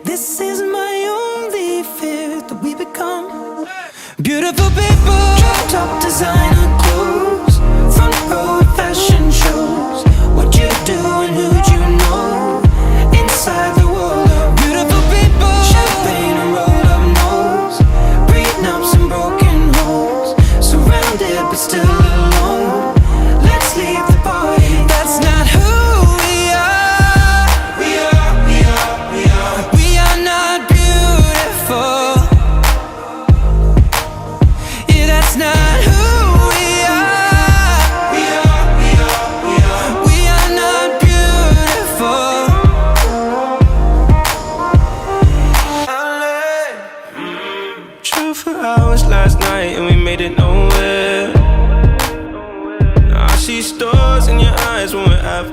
This is my only fear, that we become beautiful people. Drop top designer clothes, front row fashion shows. What you do and who'd you know? Inside the world of beautiful people. Champagne and rolled up nose, prenups and broken homes. Surrounded but still alone. Let's leave the party. That's not who we are. We are not beautiful. Yeah, that's not who we are. We are not beautiful. Drove for hours last night and we made it nowhere. I see stars in your eyes when we're half